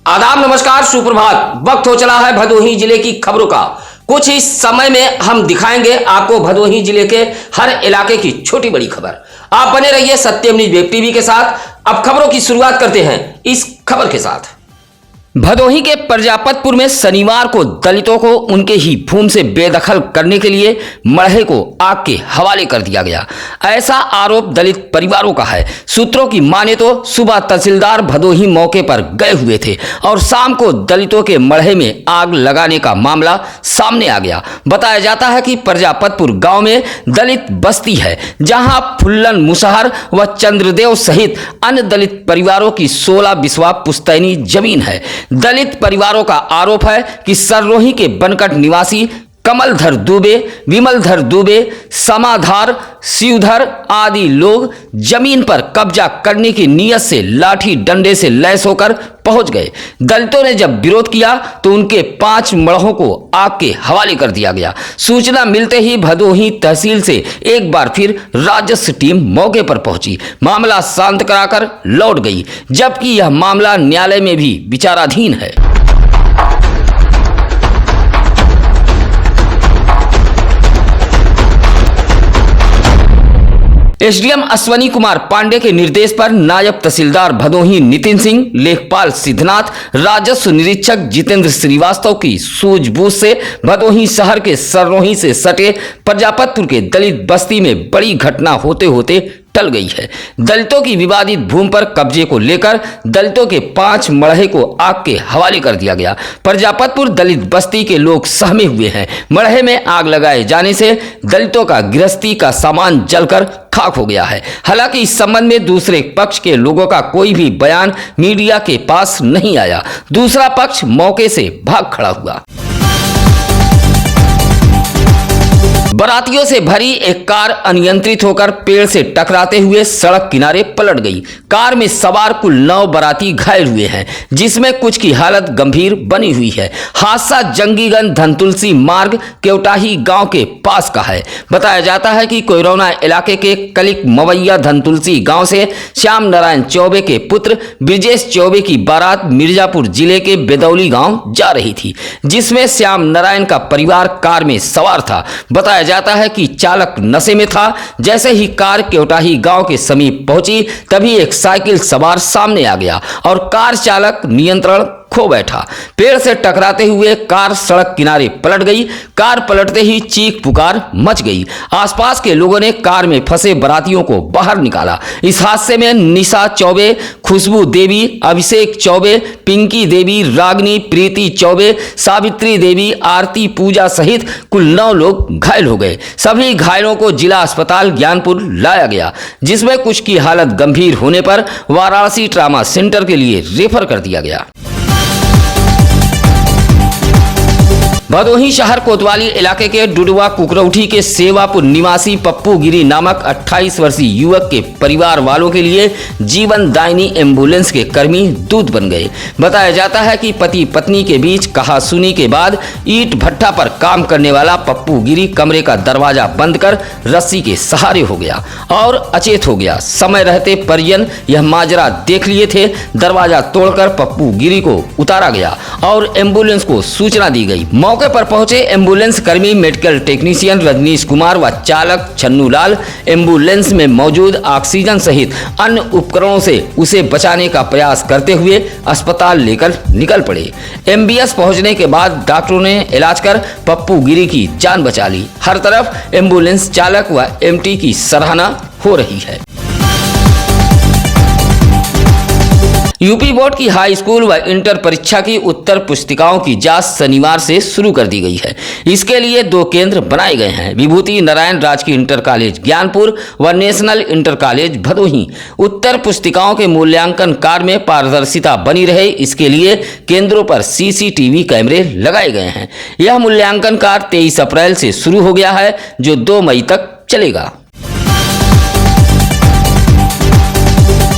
आदाब, नमस्कार, सुप्रभात। वक्त हो चला है भदोही जिले की खबरों का। कुछ इस समय में हम दिखाएंगे आपको भदोही जिले के हर इलाके की छोटी बड़ी खबर। आप बने रहिए सत्यम न्यूज वेब टीवी के साथ। अब खबरों की शुरुआत करते हैं इस खबर के साथ। भदोही के प्रजापतपुर में शनिवार को दलितों को उनके ही भूमि से बेदखल करने के लिए मड़हे को आग के हवाले कर दिया गया। ऐसा आरोप दलित परिवारों का है। सूत्रों की माने तो सुबह तहसीलदार भदोही मौके पर गए हुए थे और शाम को दलितों के मड़हे में आग लगाने का मामला सामने आ गया। बताया जाता है कि प्रजापतपुर गांव में दलित बस्ती है, जहां फुल्लन मुसहर व चंद्रदेव सहित अन्य दलित परिवारों की 16 बिस्वा पुश्तैनी जमीन है। दलित परिवारों का आरोप है कि सररोही के बनकट निवासी कमलधर दुबे, विमलधर दुबे, समाधार, शिवधर आदि लोग जमीन पर कब्जा करने की नीयत से लाठी डंडे से लैस होकर पहुंच गए। दलितों ने जब विरोध किया तो उनके 5 मड़हों को आग के हवाले कर दिया गया। सूचना मिलते ही भदोही तहसील से एक बार फिर राजस्व टीम मौके पर पहुंची, मामला शांत कराकर लौट गई, जबकि यह मामला न्यायालय में भी विचाराधीन है। एसडीएम अश्वनी कुमार पांडे के निर्देश पर नायब तहसीलदार भदोही नितिन सिंह, लेखपाल सिद्धनाथ, राजस्व निरीक्षक जितेंद्र श्रीवास्तव की सूझबूझ से भदोही शहर के सररोही से सटे प्रजापतपुर के दलित बस्ती में बड़ी घटना होते होते टल गई है। दलितों की विवादित भूमि पर कब्जे को लेकर दलितों के 5 मड़हे को आग के हवाले कर दिया गया। प्रजापतपुर दलित बस्ती के लोग सहमे हुए हैं। मड़हे में आग लगाए जाने से दलितों का गृहस्थी का सामान जलकर खाक हो गया है। हालांकि इस संबंध में दूसरे पक्ष के लोगों का कोई भी बयान मीडिया के पास नहीं आया। दूसरा पक्ष मौके से भाग खड़ा हुआ। बारातियों से भरी एक कार अनियंत्रित होकर पेड़ से टकराते हुए सड़क किनारे पलट गई। कार में सवार कुल 9 बाराती घायल हुए हैं, जिसमें कुछ की हालत गंभीर बनी हुई है। हादसा जंगीगंज धनतुलसी मार्ग केवटाही गांव के पास का है। बताया जाता है कि कोयरौना इलाके के कलिक मवैया धनतुलसी गांव से श्याम नारायण चौबे के पुत्र ब्रिजेश चौबे की बारात मिर्जापुर जिले के बेदौली गांव जा रही थी, जिसमें श्याम नारायण का परिवार कार में सवार था। बताया जाता है कि चालक नशे में था। जैसे ही कार केवटाही गांव के समीप पहुंची, तभी एक साइकिल सवार सामने आ गया और कार चालक नियंत्रण खो बैठा। पेड़ से टकराते हुए कार सड़क किनारे पलट गई। कार पलटते ही चीख पुकार मच गई। आसपास के लोगों ने कार में फंसे बारातियों को बाहर निकाला। इस हादसे में निशा चौबे, खुशबू देवी, अभिषेक चौबे, पिंकी देवी, रागनी, प्रीति चौबे, सावित्री देवी, आरती पूजा सहित कुल 9 लोग घायल हो गए। सभी घायलों को जिला अस्पताल ज्ञानपुर लाया गया, जिसमें कुछ की हालत गंभीर होने पर वाराणसी ट्रामा सेंटर के लिए रेफर कर दिया गया। भदोही शहर कोतवाली इलाके के डुडवा कुकरौठी के सेवापुर निवासी पप्पू गिरी नामक 28 वर्षीय युवक के परिवार वालों के लिए जीवन दायिनी एम्बुलेंस के कर्मी दूत बन गए। बताया जाता है कि पति पत्नी के बीच कहासुनी के बाद ईंट भट्ठा पर काम करने वाला पप्पू गिरी कमरे का दरवाजा बंद कर रस्सी के सहारे हो गया और अचेत हो गया। समय रहते परिजन यह माजरा देख लिए थे। दरवाजा तोड़कर पप्पू गिरी को उतारा गया और एम्बुलेंस को सूचना दी गई। मौके पर पहुंचे एम्बुलेंस कर्मी मेडिकल टेक्नीशियन रजनीश कुमार व चालक छन्नू लाल एम्बुलेंस में मौजूद ऑक्सीजन सहित अन्य उपकरणों से उसे बचाने का प्रयास करते हुए अस्पताल लेकर निकल पड़े। एमबीएस पहुंचने के बाद डॉक्टरों ने इलाज कर पप्पू गिरी की जान बचा ली। हर तरफ एम्बुलेंस चालक व एमटी की सराहना हो रही है। यूपी बोर्ड की हाई स्कूल व इंटर परीक्षा की उत्तर पुस्तिकाओं की जांच शनिवार से शुरू कर दी गई है। इसके लिए 2 केंद्र बनाए गए हैं, विभूति नारायण राजकीय इंटर कॉलेज ज्ञानपुर व नेशनल इंटर कॉलेज भदोही। उत्तर पुस्तिकाओं के मूल्यांकन कार्य में पारदर्शिता बनी रहे, इसके लिए केंद्रों पर सीसीटीवी कैमरे लगाए गए हैं। यह मूल्यांकन कार्य 23 अप्रैल से शुरू हो गया है, जो 2 मई तक चलेगा।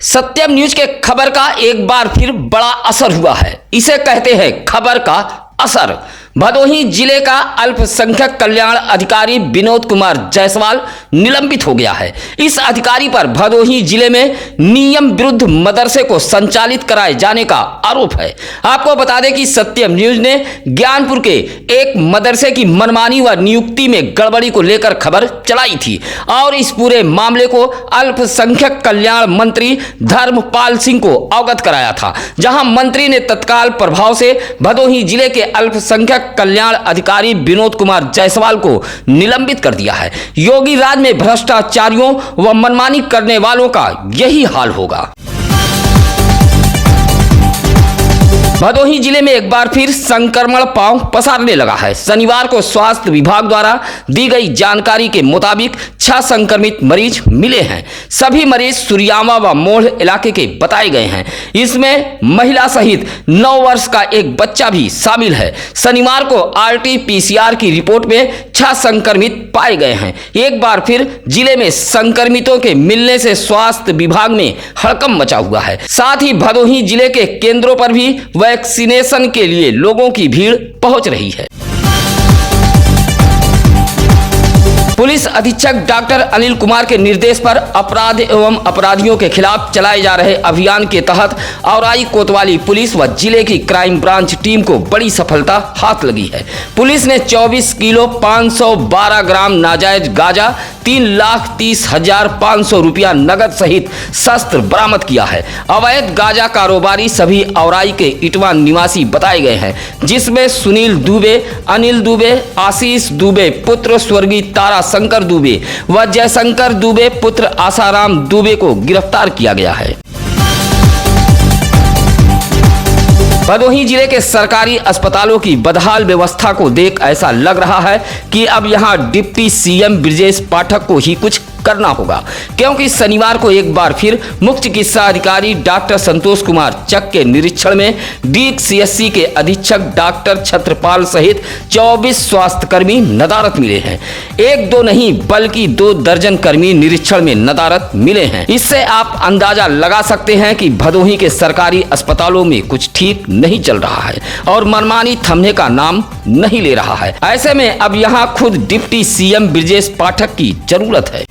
सत्यम न्यूज के खबर का एक बार फिर बड़ा असर हुआ है। इसे कहते हैं खबर का असर। भदोही जिले का अल्पसंख्यक कल्याण अधिकारी विनोद कुमार जायसवाल निलंबित हो गया है। इस अधिकारी पर भदोही जिले में नियम विरुद्ध मदरसे को संचालित कराए जाने का आरोप है। आपको बता दें कि सत्यम न्यूज ने ज्ञानपुर के एक मदरसे की मनमानी व नियुक्ति में गड़बड़ी को लेकर खबर चलाई थी और इस पूरे मामले को अल्पसंख्यक कल्याण मंत्री धर्मपाल सिंह को अवगत कराया था, जहां मंत्री ने तत्काल प्रभाव से भदोही जिले के अल्पसंख्यक कल्याण अधिकारी विनोद कुमार जायसवाल को निलंबित कर दिया है। योगी राज में भ्रष्टाचारियों व मनमानी करने वालों का यही हाल होगा। भदोही जिले में एक बार फिर संक्रमण पांव पसारने लगा है। शनिवार को स्वास्थ्य विभाग द्वारा दी गई जानकारी के मुताबिक 6 संक्रमित मरीज मिले हैं। सभी मरीज सुरियामा व मोढ़ इलाके के बताए गए हैं। इसमें महिला सहित 9 वर्ष का एक बच्चा भी शामिल है। शनिवार को RT-PCR की रिपोर्ट में 6 संक्रमित पाए गए हैं। एक बार फिर जिले में संक्रमितों के मिलने से स्वास्थ्य विभाग में हड़कंप मचा हुआ है। साथ ही भदोही जिले के केंद्रों पर भी वैक्सीनेशन के लिए लोगों की भीड़ पहुंच रही है। पुलिस अधीक्षक डॉक्टर अनिल कुमार के निर्देश पर अपराध एवं अपराधियों के खिलाफ चलाए जा रहे अभियान के तहत औराई कोतवाली पुलिस व जिले की क्राइम ब्रांच टीम को बड़ी सफलता हाथ लगी है। पुलिस ने 24 किलो 512 ग्राम नाजायज गांजा, 3,30,500 रुपया नगद सहित शस्त्र बरामद किया है। अवैध गांजा कारोबारी सभी औराई के इटवा निवासी बताए गए हैं, जिसमें सुनील दुबे, अनिल दुबे, आशीष दुबे पुत्र स्वर्गीय तारा शंकर दुबे व जयशंकर दुबे पुत्र आसाराम दुबे को गिरफ्तार किया गया है। भदोही जिले के सरकारी अस्पतालों की बदहाल व्यवस्था को देख ऐसा लग रहा है कि अब यहां डिप्टी CM ब्रजेश पाठक को ही कुछ करना होगा, क्योंकि शनिवार को एक बार फिर मुख्य चिकित्सा अधिकारी डॉक्टर संतोष कुमार चक के निरीक्षण में DCSC के अधीक्षक डॉक्टर छत्रपाल सहित 24 स्वास्थ्यकर्मी नदारत मिले हैं। 1-2 नहीं बल्कि 2 दर्जन कर्मी निरीक्षण में नदारत मिले हैं। इससे आप अंदाजा लगा सकते हैं कि भदोही के सरकारी अस्पतालों में कुछ ठीक नहीं चल रहा है और मनमानी थमने का नाम नहीं ले रहा है। ऐसे में अब यहाँ खुद डिप्टी CM ब्रजेश पाठक की जरूरत है।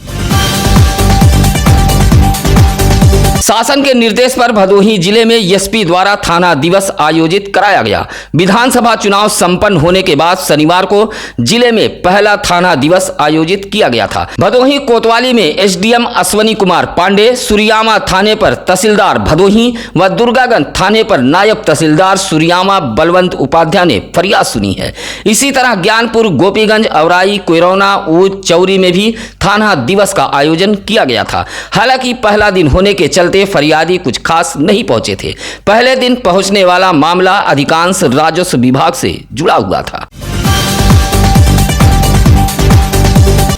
शासन के निर्देश पर भदोही जिले में SP द्वारा थाना दिवस आयोजित कराया गया। विधानसभा चुनाव संपन्न होने के बाद शनिवार को जिले में पहला थाना दिवस आयोजित किया गया था। भदोही कोतवाली में SDM अश्वनी कुमार पांडे, सुरियामा थाने पर तहसीलदार भदोही व दुर्गागंज थाने पर नायब तहसीलदार सुरियामा बलवंत उपाध्याय ने फरियाद सुनी है। इसी तरह ज्ञानपुर, गोपीगंज, औराई, कोयरौना, ऊद, चौरी में भी थाना दिवस का आयोजन किया गया था। हालांकि पहला दिन होने के चलते फरियादी कुछ खास नहीं पहुंचे थे। पहले दिन पहुंचने वाला मामला अधिकांश राजस्व विभाग से जुड़ा हुआ था।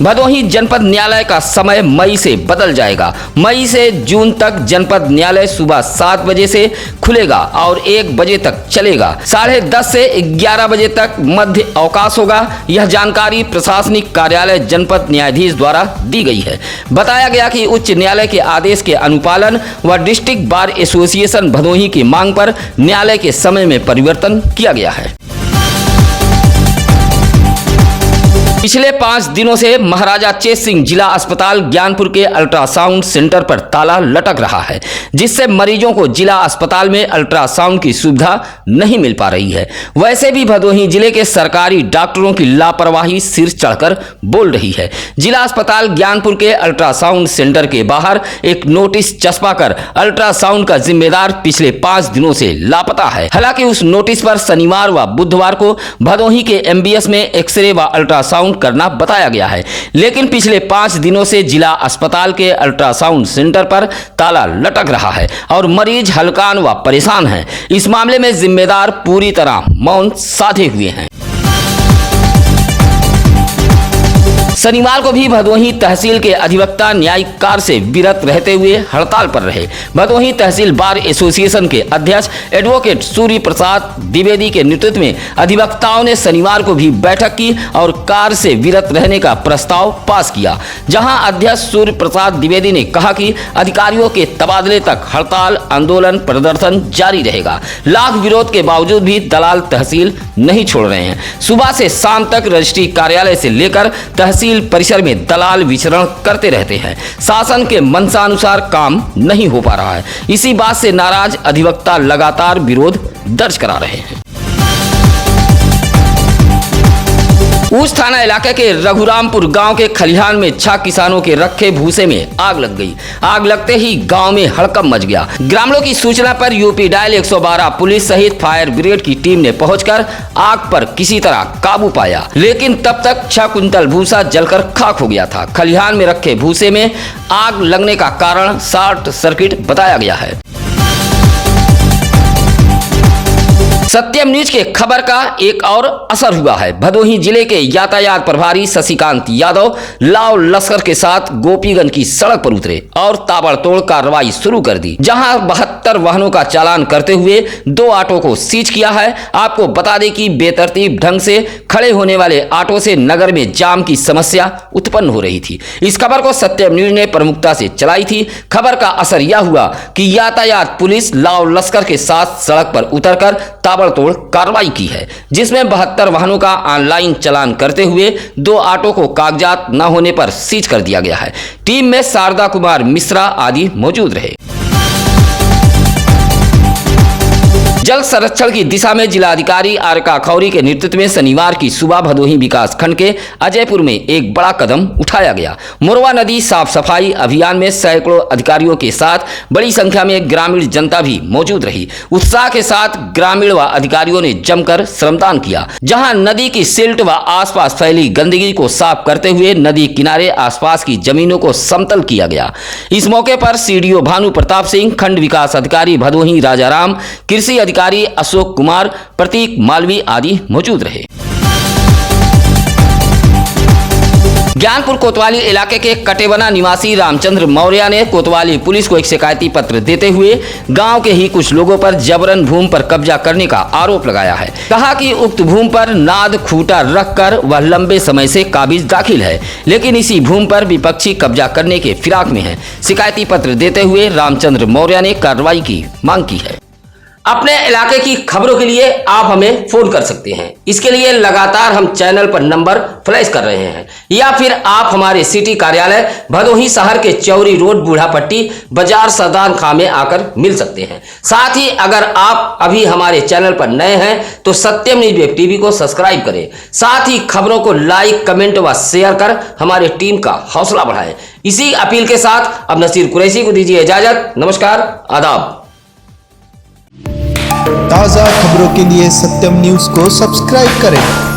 भदोही जनपद न्यायालय का समय मई से बदल जाएगा। मई से जून तक जनपद न्यायालय सुबह 7 बजे से खुलेगा और 1 बजे तक चलेगा। 10:30 से 11 बजे तक मध्य अवकाश होगा। यह जानकारी प्रशासनिक कार्यालय जनपद न्यायाधीश द्वारा दी गई है। बताया गया कि उच्च न्यायालय के आदेश के अनुपालन व डिस्ट्रिक्ट बार एसोसिएशन भदोही की मांग पर न्यायालय के समय में परिवर्तन किया गया है। पिछले 5 दिनों से महाराजा चेत सिंह जिला अस्पताल ज्ञानपुर के अल्ट्रासाउंड सेंटर पर ताला लटक रहा है, जिससे मरीजों को जिला अस्पताल में अल्ट्रासाउंड की सुविधा नहीं मिल पा रही है। वैसे भी भदोही जिले के सरकारी डॉक्टरों की लापरवाही सिर चढ़कर बोल रही है। जिला अस्पताल ज्ञानपुर के अल्ट्रासाउंड सेंटर के बाहर एक नोटिस चस्पा कर अल्ट्रासाउंड का जिम्मेदार पिछले 5 दिनों से लापता है। हालांकि उस नोटिस पर शनिवार व बुधवार को भदोही के MBS में एक्सरे व अल्ट्रासाउंड करना बताया गया है, लेकिन पिछले 5 दिनों से जिला अस्पताल के अल्ट्रासाउंड सेंटर पर ताला लटक रहा है और मरीज हलकान व परेशान हैं। इस मामले में जिम्मेदार पूरी तरह मौन साधे हुए हैं। शनिवार को भी भदोही तहसील के अधिवक्ता न्यायिक कार्य से विरत रहते हुए हड़ताल पर रहे। भदोही तहसील बार एसोसिएशन के अध्यक्ष एडवोकेट सूर्य प्रसाद द्विवेदी के नेतृत्व में अधिवक्ताओं ने शनिवार को भी बैठक की और कार्य से विरत रहने का प्रस्ताव पास किया, जहां अध्यक्ष सूर्य प्रसाद द्विवेदी ने कहा कि अधिकारियों के तबादले तक हड़ताल, आंदोलन, प्रदर्शन जारी रहेगा। लाख विरोध के बावजूद भी दलाल तहसील नहीं छोड़ रहे हैं। सुबह से शाम तक रजिस्ट्री कार्यालय से लेकर तहसील परिसर में दलाल विचरण करते रहते हैं। शासन के मंशानुसार काम नहीं हो पा रहा है। इसी बात से नाराज अधिवक्ता लगातार विरोध दर्ज करा रहे हैं। उस थाना इलाके के रघुरामपुर गांव के खलिहान में 6 किसानों के रखे भूसे में आग लग गई। आग लगते ही गांव में हड़कंप मच गया। ग्रामीणों की सूचना पर यूपी डायल 112 पुलिस सहित फायर ब्रिगेड की टीम ने पहुंचकर आग पर किसी तरह काबू पाया, लेकिन तब तक 6 कुंतल भूसा जलकर खाक हो गया था। खलिहान में रखे भूसे में आग लगने का कारण शॉर्ट सर्किट बताया गया है। सत्यम न्यूज के खबर का एक और असर हुआ है। भदोही जिले के यातायात प्रभारी शशिकांत यादव लाव लश्कर के साथ गोपीगंज की सड़क पर उतरे और ताबड़तोड़ कार्रवाई शुरू कर दी, जहां 72 वाहनों का चालान करते हुए 2 ऑटो को सीज किया है। आपको बता दें कि बेतरतीब ढंग से खड़े होने वाले ऑटो से नगर में जाम की समस्या उत्पन्न हो रही थी। इस खबर को सत्यम न्यूज ने प्रमुखता से चलाई थी। खबर का असर यह हुआ कि यातायात पुलिस लाव लश्कर के साथ सड़क पर उतरकर ताबड़तोड़ कार्रवाई की है, जिसमें 72 वाहनों का ऑनलाइन चालान करते हुए 2 ऑटो को कागजात न होने पर सीज कर दिया गया है। टीम में शारदा कुमार मिश्रा आदि मौजूद रहे। जल संरक्षण की दिशा में जिलाधिकारी आरका खौरी के नेतृत्व में शनिवार की सुबह भदोही विकास खंड के अजयपुर में एक बड़ा कदम उठाया गया। मोरवा नदी साफ सफाई अभियान में सैकड़ों अधिकारियों के साथ बड़ी संख्या में ग्रामीण जनता भी मौजूद रही। उत्साह के साथ ग्रामीण व अधिकारियों ने जमकर श्रमदान किया, जहां नदी की सिल्ट व आसपास फैली गंदगी को साफ करते हुए नदी किनारे आसपास की जमीनों को समतल किया गया। इस मौके पर सीडीओ भानु प्रताप सिंह, खंड विकास अधिकारी भदोही राजाराम, कृषि अधिकारी अशोक कुमार, प्रतीक मालवी आदि मौजूद रहे। ज्ञानपुर कोतवाली इलाके के कटेबना निवासी रामचंद्र मौर्य ने कोतवाली पुलिस को एक शिकायती पत्र देते हुए गांव के ही कुछ लोगों पर जबरन भूमि पर कब्जा करने का आरोप लगाया है। कहा कि उक्त भूमि पर नाद खूंटा रखकर वह लंबे समय से काबिज दाखिल है, लेकिन इसी भूमि पर विपक्षी कब्जा करने के फिराक में है। शिकायती पत्र देते हुए रामचंद्र मौर्य ने कार्रवाई की मांग की है। अपने इलाके की खबरों के लिए आप हमें फोन कर सकते हैं। इसके लिए लगातार हम चैनल पर नंबर फ्लैश कर रहे हैं, या फिर आप हमारे सिटी कार्यालय भदोही शहर के चौरी रोड बूढ़ापट्टी बाजार सरदार खां में आकर मिल सकते हैं। साथ ही अगर आप अभी हमारे चैनल पर नए हैं तो सत्यम न्यूज वेब टीवी को सब्सक्राइब करें। साथ ही खबरों को लाइक, कमेंट व शेयर कर हमारे टीम का हौसला बढ़ाएं। इसी अपील के साथ अब नसीर कुरैशी को दीजिए इजाजत। नमस्कार, आदाब। ताज़ा खबरों के लिए सत्यम न्यूज़ को सब्सक्राइब करें।